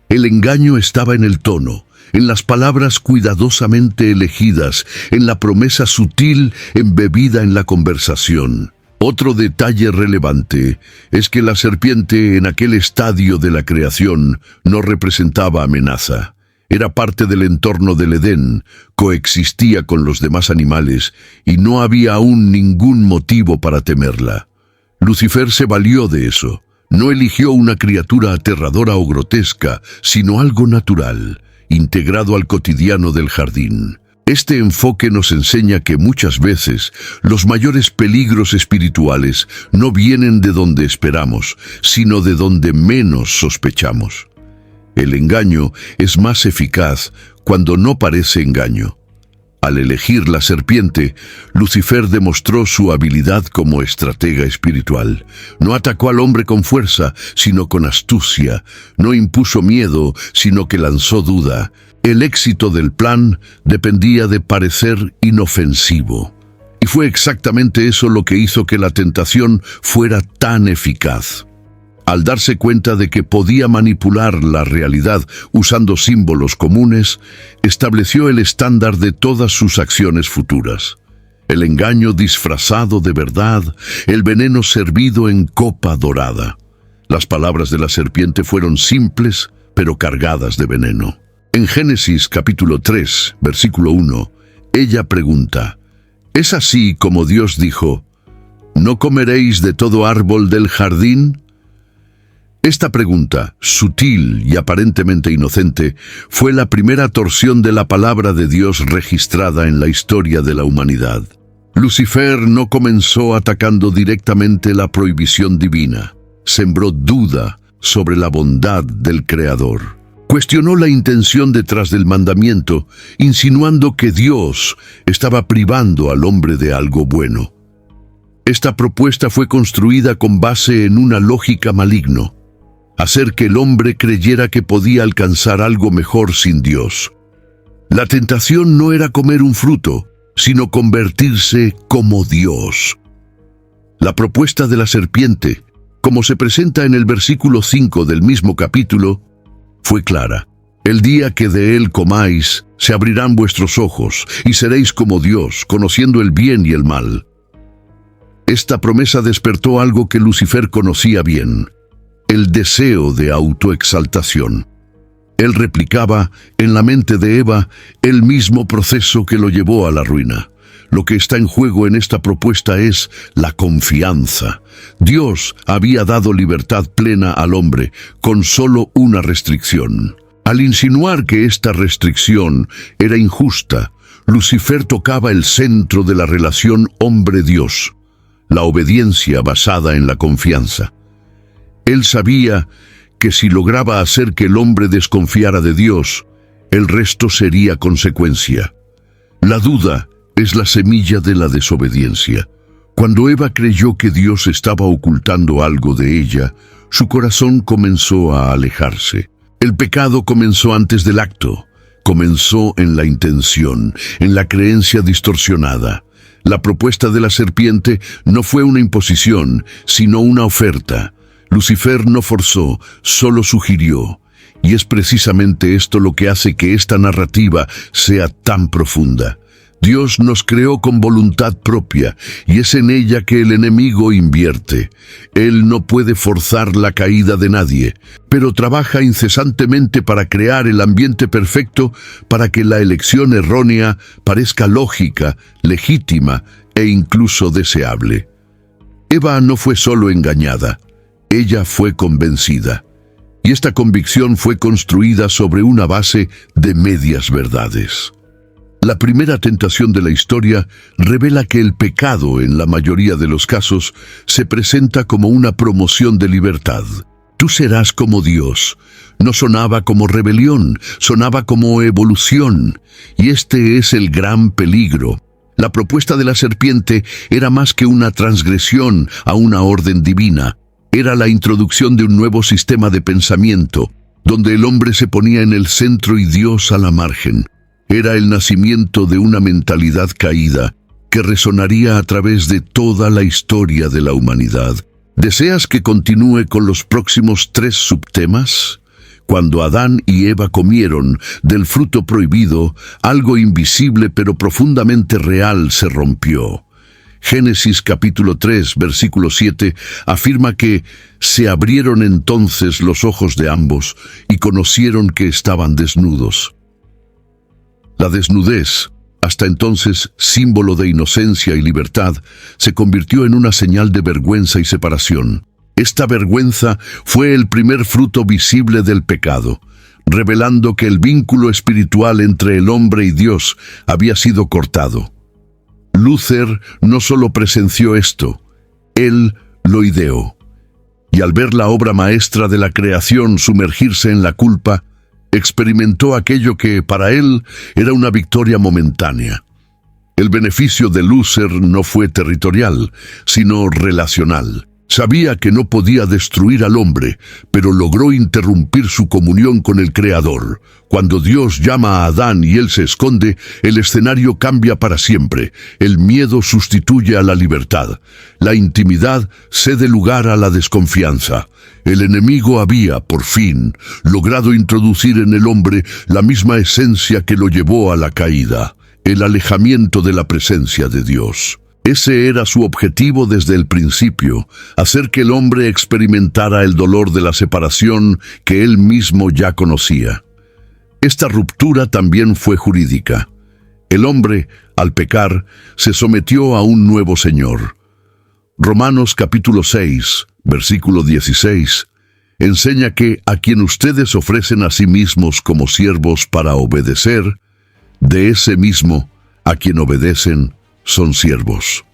El engaño estaba en el tono, en las palabras cuidadosamente elegidas, en la promesa sutil embebida en la conversación. Otro detalle relevante es que la serpiente en aquel estadio de la creación no representaba amenaza. Era parte del entorno del Edén, coexistía con los demás animales y no había aún ningún motivo para temerla. Lucifer se valió de eso. No eligió una criatura aterradora o grotesca, sino algo natural, integrado al cotidiano del jardín. Este enfoque nos enseña que muchas veces los mayores peligros espirituales no vienen de donde esperamos, sino de donde menos sospechamos. El engaño es más eficaz cuando no parece engaño. Al elegir la serpiente, Lucifer demostró su habilidad como estratega espiritual. No atacó al hombre con fuerza, sino con astucia. No impuso miedo, sino que lanzó duda. El éxito del plan dependía de parecer inofensivo. Y fue exactamente eso lo que hizo que la tentación fuera tan eficaz. Al darse cuenta de que podía manipular la realidad usando símbolos comunes, estableció el estándar de todas sus acciones futuras. El engaño disfrazado de verdad, el veneno servido en copa dorada. Las palabras de la serpiente fueron simples, pero cargadas de veneno. En Génesis capítulo 3, versículo 1, ella pregunta, ¿es así como Dios dijo, ¿no comeréis de todo árbol del jardín? Esta pregunta, sutil y aparentemente inocente, fue la primera torsión de la palabra de Dios registrada en la historia de la humanidad. Lucifer no comenzó atacando directamente la prohibición divina. Sembró duda sobre la bondad del Creador. Cuestionó la intención detrás del mandamiento, insinuando que Dios estaba privando al hombre de algo bueno. Esta propuesta fue construida con base en una lógica maligna: hacer que el hombre creyera que podía alcanzar algo mejor sin Dios. La tentación no era comer un fruto, sino convertirse como Dios. La propuesta de la serpiente, como se presenta en el versículo 5 del mismo capítulo, fue clara. El día que de él comáis, se abrirán vuestros ojos, y seréis como Dios, conociendo el bien y el mal. Esta promesa despertó algo que Lucifer conocía bien: el deseo de autoexaltación. Él replicaba en la mente de Eva el mismo proceso que lo llevó a la ruina. Lo que está en juego en esta propuesta es la confianza. Dios había dado libertad plena al hombre con solo una restricción. Al insinuar que esta restricción era injusta, Lucifer tocaba el centro de la relación hombre-Dios, la obediencia basada en la confianza. Él sabía que si lograba hacer que el hombre desconfiara de Dios, el resto sería consecuencia. La duda es la semilla de la desobediencia. Cuando Eva creyó que Dios estaba ocultando algo de ella, su corazón comenzó a alejarse. El pecado comenzó antes del acto. Comenzó en la intención, en la creencia distorsionada. La propuesta de la serpiente no fue una imposición, sino una oferta. Lucifer no forzó, solo sugirió. Y es precisamente esto lo que hace que esta narrativa sea tan profunda. Dios nos creó con voluntad propia, y es en ella que el enemigo invierte. Él no puede forzar la caída de nadie, pero trabaja incesantemente para crear el ambiente perfecto para que la elección errónea parezca lógica, legítima e incluso deseable. Eva no fue solo engañada, ella fue convencida. Y esta convicción fue construida sobre una base de medias verdades. La primera tentación de la historia revela que el pecado, en la mayoría de los casos, se presenta como una promoción de libertad. Tú serás como Dios. No sonaba como rebelión, sonaba como evolución. Y este es el gran peligro. La propuesta de la serpiente era más que una transgresión a una orden divina. Era la introducción de un nuevo sistema de pensamiento, donde el hombre se ponía en el centro y Dios a la margen. Era el nacimiento de una mentalidad caída que resonaría a través de toda la historia de la humanidad. ¿Deseas que continúe con los próximos 3 subtemas? Cuando Adán y Eva comieron del fruto prohibido, algo invisible pero profundamente real se rompió. Génesis capítulo 3, versículo 7, afirma que se abrieron entonces los ojos de ambos y conocieron que estaban desnudos. La desnudez, hasta entonces símbolo de inocencia y libertad, se convirtió en una señal de vergüenza y separación. Esta vergüenza fue el primer fruto visible del pecado, revelando que el vínculo espiritual entre el hombre y Dios había sido cortado. Luther no solo presenció esto, él lo ideó. Y al ver la obra maestra de la creación sumergirse en la culpa, experimentó aquello que para él era una victoria momentánea. El beneficio de Luther no fue territorial, sino relacional. Sabía que no podía destruir al hombre, pero logró interrumpir su comunión con el Creador. Cuando Dios llama a Adán y él se esconde, el escenario cambia para siempre. El miedo sustituye a la libertad. La intimidad cede lugar a la desconfianza. El enemigo había, por fin, logrado introducir en el hombre la misma esencia que lo llevó a la caída, el alejamiento de la presencia de Dios. Ese era su objetivo desde el principio, hacer que el hombre experimentara el dolor de la separación que él mismo ya conocía. Esta ruptura también fue jurídica. El hombre, al pecar, se sometió a un nuevo Señor. Romanos capítulo 6, versículo 16, enseña que a quien ustedes ofrecen a sí mismos como siervos para obedecer, de ese mismo, a quien obedecen, son siervos.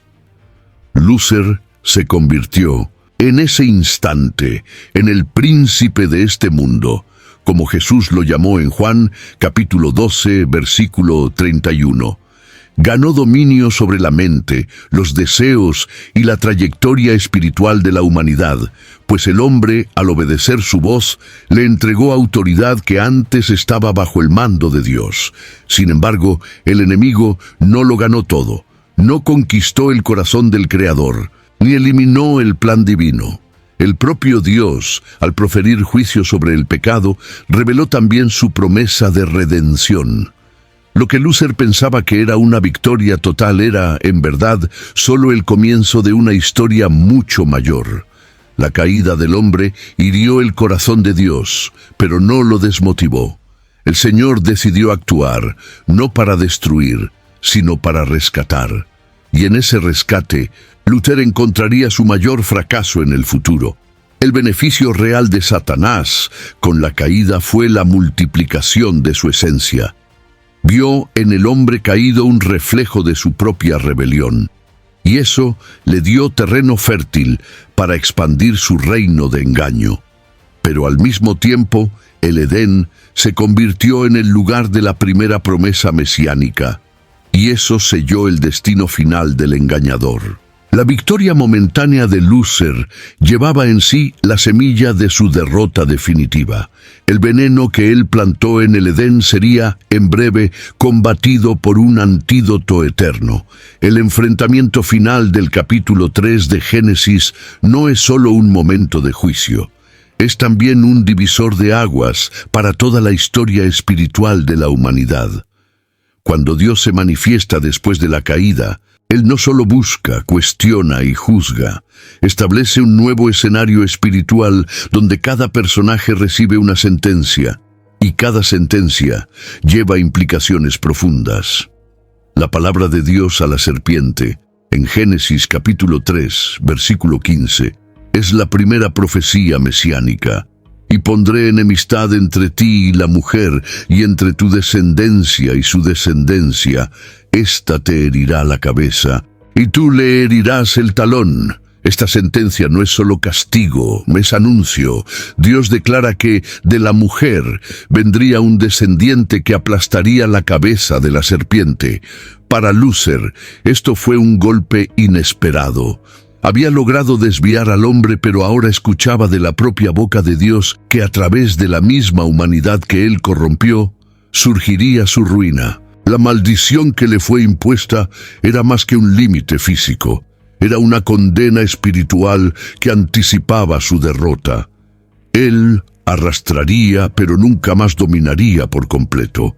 Luther se convirtió, en ese instante, en el príncipe de este mundo, como Jesús lo llamó en Juan, capítulo 12, versículo 31. Ganó dominio sobre la mente, los deseos y la trayectoria espiritual de la humanidad, pues el hombre, al obedecer su voz, le entregó autoridad que antes estaba bajo el mando de Dios. Sin embargo, el enemigo no lo ganó todo, no conquistó el corazón del Creador, ni eliminó el plan divino. El propio Dios, al proferir juicio sobre el pecado, reveló también su promesa de redención. Lo que Luther pensaba que era una victoria total era, en verdad, solo el comienzo de una historia mucho mayor. La caída del hombre hirió el corazón de Dios, pero no lo desmotivó. El Señor decidió actuar, no para destruir, sino para rescatar. Y en ese rescate, Luther encontraría su mayor fracaso en el futuro. El beneficio real de Satanás con la caída fue la multiplicación de su esencia. Vio en el hombre caído un reflejo de su propia rebelión, y eso le dio terreno fértil para expandir su reino de engaño. Pero al mismo tiempo, el Edén se convirtió en el lugar de la primera promesa mesiánica, y eso selló el destino final del engañador. La victoria momentánea de Luther llevaba en sí la semilla de su derrota definitiva. El veneno que él plantó en el Edén sería, en breve, combatido por un antídoto eterno. El enfrentamiento final del capítulo 3 de Génesis no es solo un momento de juicio. Es también un divisor de aguas para toda la historia espiritual de la humanidad. Cuando Dios se manifiesta después de la caída, Él no solo busca, cuestiona y juzga, establece un nuevo escenario espiritual donde cada personaje recibe una sentencia, y cada sentencia lleva implicaciones profundas. La palabra de Dios a la serpiente, en Génesis capítulo 3, versículo 15, es la primera profecía mesiánica. Y pondré enemistad entre ti y la mujer, y entre tu descendencia y su descendencia. Ésta te herirá la cabeza, y tú le herirás el talón. Esta sentencia no es solo castigo, es anuncio. Dios declara que de la mujer vendría un descendiente que aplastaría la cabeza de la serpiente. Para Luther, esto fue un golpe inesperado. Había logrado desviar al hombre, pero ahora escuchaba de la propia boca de Dios que a través de la misma humanidad que él corrompió, surgiría su ruina. La maldición que le fue impuesta era más que un límite físico. Era una condena espiritual que anticipaba su derrota. Él arrastraría, pero nunca más dominaría por completo.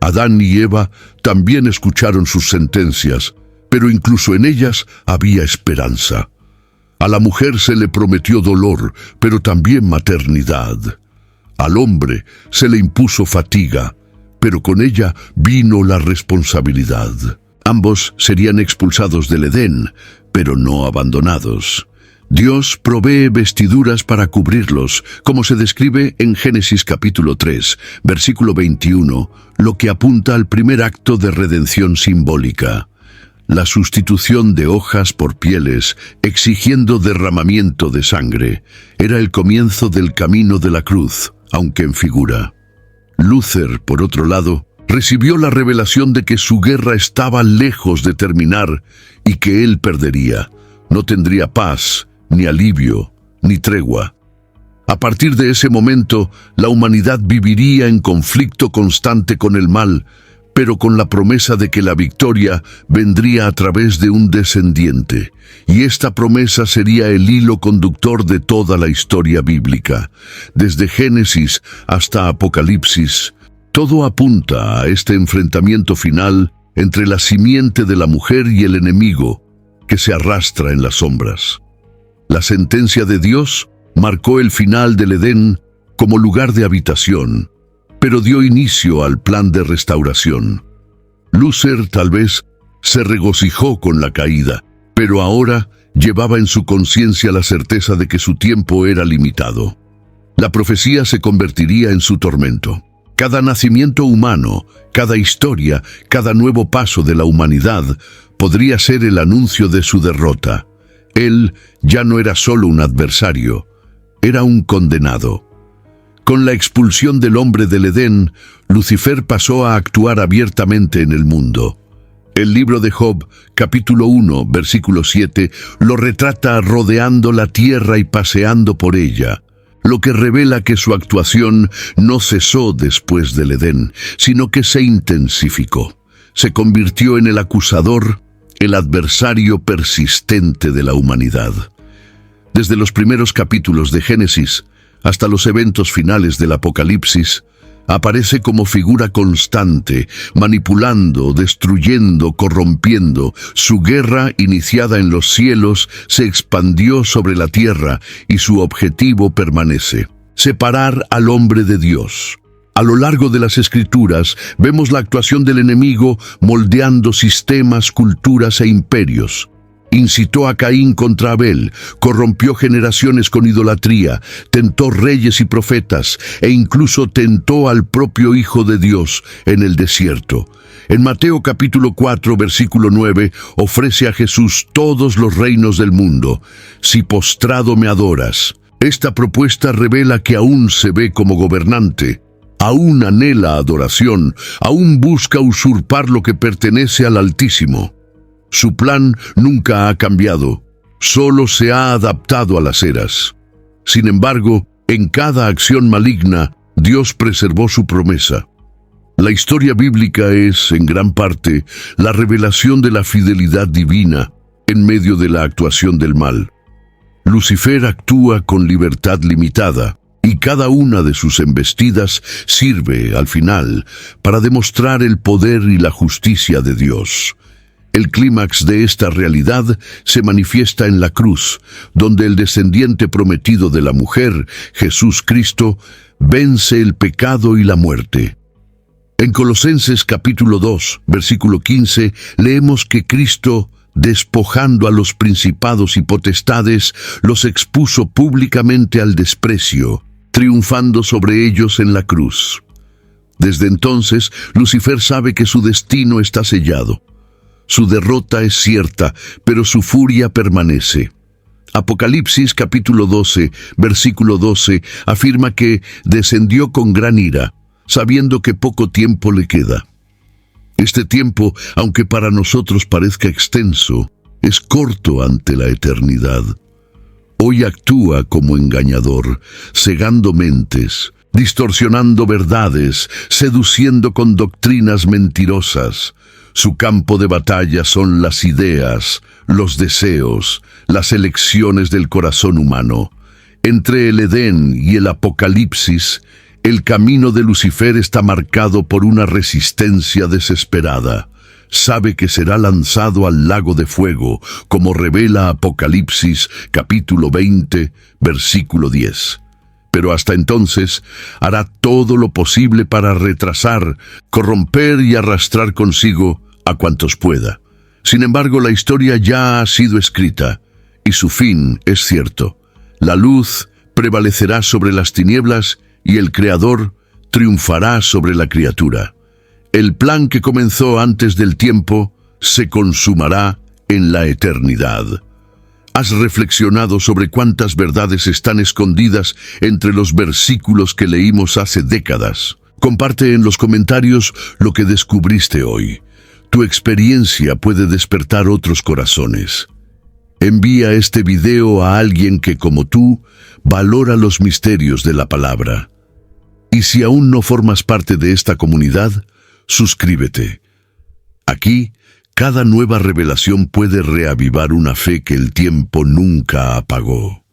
Adán y Eva también escucharon sus sentencias, pero incluso en ellas había esperanza. A la mujer se le prometió dolor, pero también maternidad. Al hombre se le impuso fatiga, pero con ella vino la responsabilidad. Ambos serían expulsados del Edén, pero no abandonados. Dios provee vestiduras para cubrirlos, como se describe en Génesis capítulo 3, versículo 21, lo que apunta al primer acto de redención simbólica. La sustitución de hojas por pieles, exigiendo derramamiento de sangre, era el comienzo del camino de la cruz, aunque en figura. Luther, por otro lado, recibió la revelación de que su guerra estaba lejos de terminar y que él perdería. No tendría paz, ni alivio, ni tregua. A partir de ese momento, la humanidad viviría en conflicto constante con el mal, pero con la promesa de que la victoria vendría a través de un descendiente, y esta promesa sería el hilo conductor de toda la historia bíblica. Desde Génesis hasta Apocalipsis, todo apunta a este enfrentamiento final entre la simiente de la mujer y el enemigo, que se arrastra en las sombras. La sentencia de Dios marcó el final del Edén como lugar de habitación, pero dio inicio al plan de restauración. Lúcifer tal vez se regocijó con la caída, pero ahora llevaba en su conciencia la certeza de que su tiempo era limitado. La profecía se convertiría en su tormento. Cada nacimiento humano, cada historia, cada nuevo paso de la humanidad podría ser el anuncio de su derrota. Él ya no era solo un adversario, era un condenado. Con la expulsión del hombre del Edén, Lucifer pasó a actuar abiertamente en el mundo. El libro de Job, capítulo 1, versículo 7, lo retrata rodeando la tierra y paseando por ella, lo que revela que su actuación no cesó después del Edén, sino que se intensificó. Se convirtió en el acusador, el adversario persistente de la humanidad. Desde los primeros capítulos de Génesis hasta los eventos finales del Apocalipsis, aparece como figura constante, manipulando, destruyendo, corrompiendo. Su guerra, iniciada en los cielos, se expandió sobre la tierra y su objetivo permanece: separar al hombre de Dios. A lo largo de las Escrituras vemos la actuación del enemigo moldeando sistemas, culturas e imperios. Incitó a Caín contra Abel, corrompió generaciones con idolatría, tentó reyes y profetas e incluso tentó al propio Hijo de Dios en el desierto. En Mateo capítulo 4, versículo 9, ofrece a Jesús todos los reinos del mundo, si postrado me adoras. Esta propuesta revela que aún se ve como gobernante, aún anhela adoración, aún busca usurpar lo que pertenece al Altísimo. Su plan nunca ha cambiado, solo se ha adaptado a las eras. Sin embargo, en cada acción maligna, Dios preservó su promesa. La historia bíblica es, en gran parte, la revelación de la fidelidad divina en medio de la actuación del mal. Lucifer actúa con libertad limitada, y cada una de sus embestidas sirve, al final, para demostrar el poder y la justicia de Dios. El clímax de esta realidad se manifiesta en la cruz, donde el descendiente prometido de la mujer, Jesús Cristo, vence el pecado y la muerte. En Colosenses capítulo 2, versículo 15, leemos que Cristo, despojando a los principados y potestades, los expuso públicamente al desprecio, triunfando sobre ellos en la cruz. Desde entonces, Lucifer sabe que su destino está sellado. Su derrota es cierta, pero su furia permanece. Apocalipsis capítulo 12, versículo 12, afirma que descendió con gran ira, sabiendo que poco tiempo le queda. Este tiempo, aunque para nosotros parezca extenso, es corto ante la eternidad. Hoy actúa como engañador, cegando mentes, distorsionando verdades, seduciendo con doctrinas mentirosas. Su campo de batalla son las ideas, los deseos, las elecciones del corazón humano. Entre el Edén y el Apocalipsis, el camino de Lucifer está marcado por una resistencia desesperada. Sabe que será lanzado al lago de fuego, como revela Apocalipsis capítulo 20, versículo 10. Pero hasta entonces hará todo lo posible para retrasar, corromper y arrastrar consigo a cuantos pueda. Sin embargo, la historia ya ha sido escrita, y su fin es cierto. La luz prevalecerá sobre las tinieblas, y el Creador triunfará sobre la criatura. El plan que comenzó antes del tiempo se consumará en la eternidad. ¿Has reflexionado sobre cuántas verdades están escondidas entre los versículos que leímos hace décadas? Comparte en los comentarios lo que descubriste hoy. Tu experiencia puede despertar otros corazones. Envía este video a alguien que, como tú, valora los misterios de la palabra. Y si aún no formas parte de esta comunidad, suscríbete. Aquí, cada nueva revelación puede reavivar una fe que el tiempo nunca apagó.